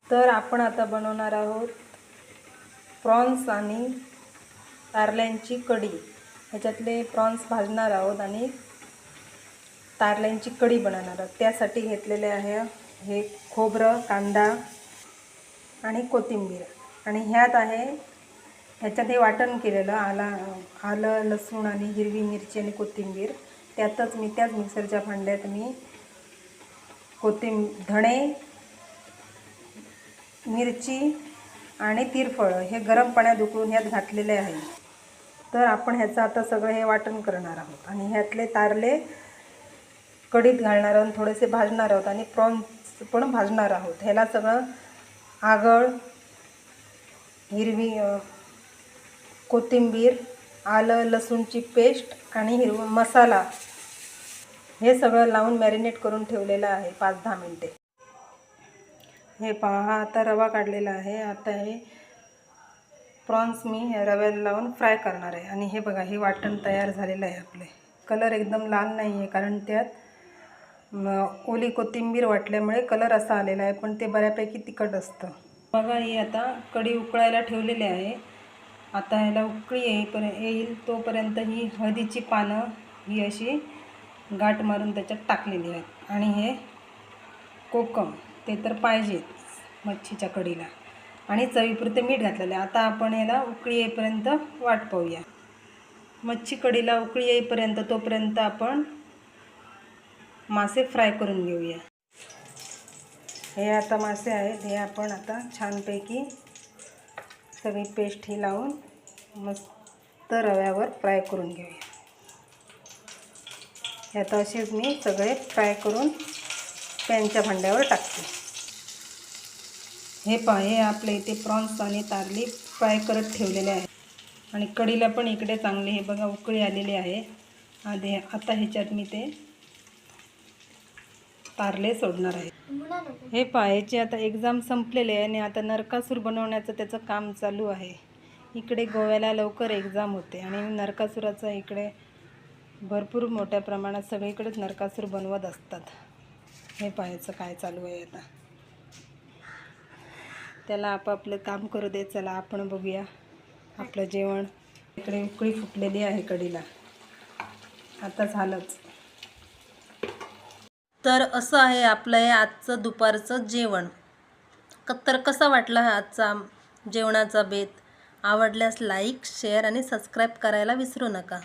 तर आपण आता बनवणार आहोत प्रॉन्स आणि तारल्यांची कढी। ह्याच्यातले प्रॉन्स भाजणार आहोत आणि तारल्यांची कढी बनवणार आहोत। त्यासाठी घेतलेले आहे हे खोबरं, कांदा आणि कोथिंबीर, आणि ह्यात आहे ह्याच्यात हे वाटण केलेलं आलं लसूण आणि हिरवी मिरची आणि कोथिंबीर। त्यातच मी त्याच मिक्सरच्या भांड्यात मी धणे, मिरची आणि तिरफळ हे गरम पाण्यात उकळून ह्यात घातलेले आहे। तर आपण ह्याचं आता सगळं हे वाटण करणार आहोत आणि ह्यातले तारले कढीत घालणार आहोत, थोडेसे भाजणार आहोत आणि प्रॉन्स पण भाजणार आहोत। ह्याला सगळं आगळ, हिरवी कोथिंबीर, आलं लसूणची पेस्ट आणि हिरवा मसाला हे सगळं लावून मॅरिनेट करून ठेवलेलं आहे 5-10 मिनिटे। हे पहा, आता रवा काढलेला आहे। आता हे प्रॉन्स मी रव्याला लावून फ्राय करणार आहे आणि हे बघा, हे वाटण तयार झालेलं आहे। आपले कलर एकदम लाल नाही आहे, कारण त्यात ओली कोथिंबीर वाटल्यामुळे कलर असा आलेला आहे, पण ते बऱ्यापैकी तिखट असतं। बघा, ही आता कढी उकळायला ठेवलेली आहे। आता ह्याला उकळी येईल तोपर्यंत ही हळदीची पानं ही अशी गाठ मारून त्याच्यात टाकलेली आहेत, आणि हे कोकम ते तर पाहिजेच मच्छीच्या कढीला, आणि चवीपुरते मीठ घातलेले। आता आपण याला उकळी येईपर्यंत वाट पाहूया। मच्छी कढीला उकळी येईपर्यंत तोपर्यंत आपण मासे फ्राय करून घेऊया। हे आता मासे आहेत, हे आपण आता छानपैकी सगळी पेस्ट ही लावून मस्त रव्यावर फ्राय करून घेऊया। ह्यात असेच मी सगळे फ्राय करून पॅनच्या भांड्यावर टाकते। हे पहा, हे आपले इथे प्रॉन्स आणि तारली फ्राय करत ठेवलेले आहे, आणि कढीला पण इकडे चांगली हे बघा उकळी आलेली आहे। आता ह्याच्यात मी ते तारले सोडणार आहे। हे पहा, याची आता एक्झाम संपलेले आहे आणि आता नरकासूर बनवण्याचं त्याचं काम चालू आहे। इकडे गोव्याला लवकर एक्झाम होते आणि नरकासुराचं इकडे भरपूर मोठ्या प्रमाणात सगळीकडेच नरकासूर बनवत असतात। हे पाहायचं काय चालू आहे आता। त्याला आपापलं काम करू दे, चला आपण बघूया आपलं जेवण। इकडे उकळी फुटलेली आहे कढीला, आता झालंच। तर असं आहे आपलं हे आजचं दुपारचं जेवण। तर कसा वाटला हा आजचा जेवणाचा बेत? आवडल्यास लाईक, शेअर आणि सबस्क्राईब करायला विसरू नका।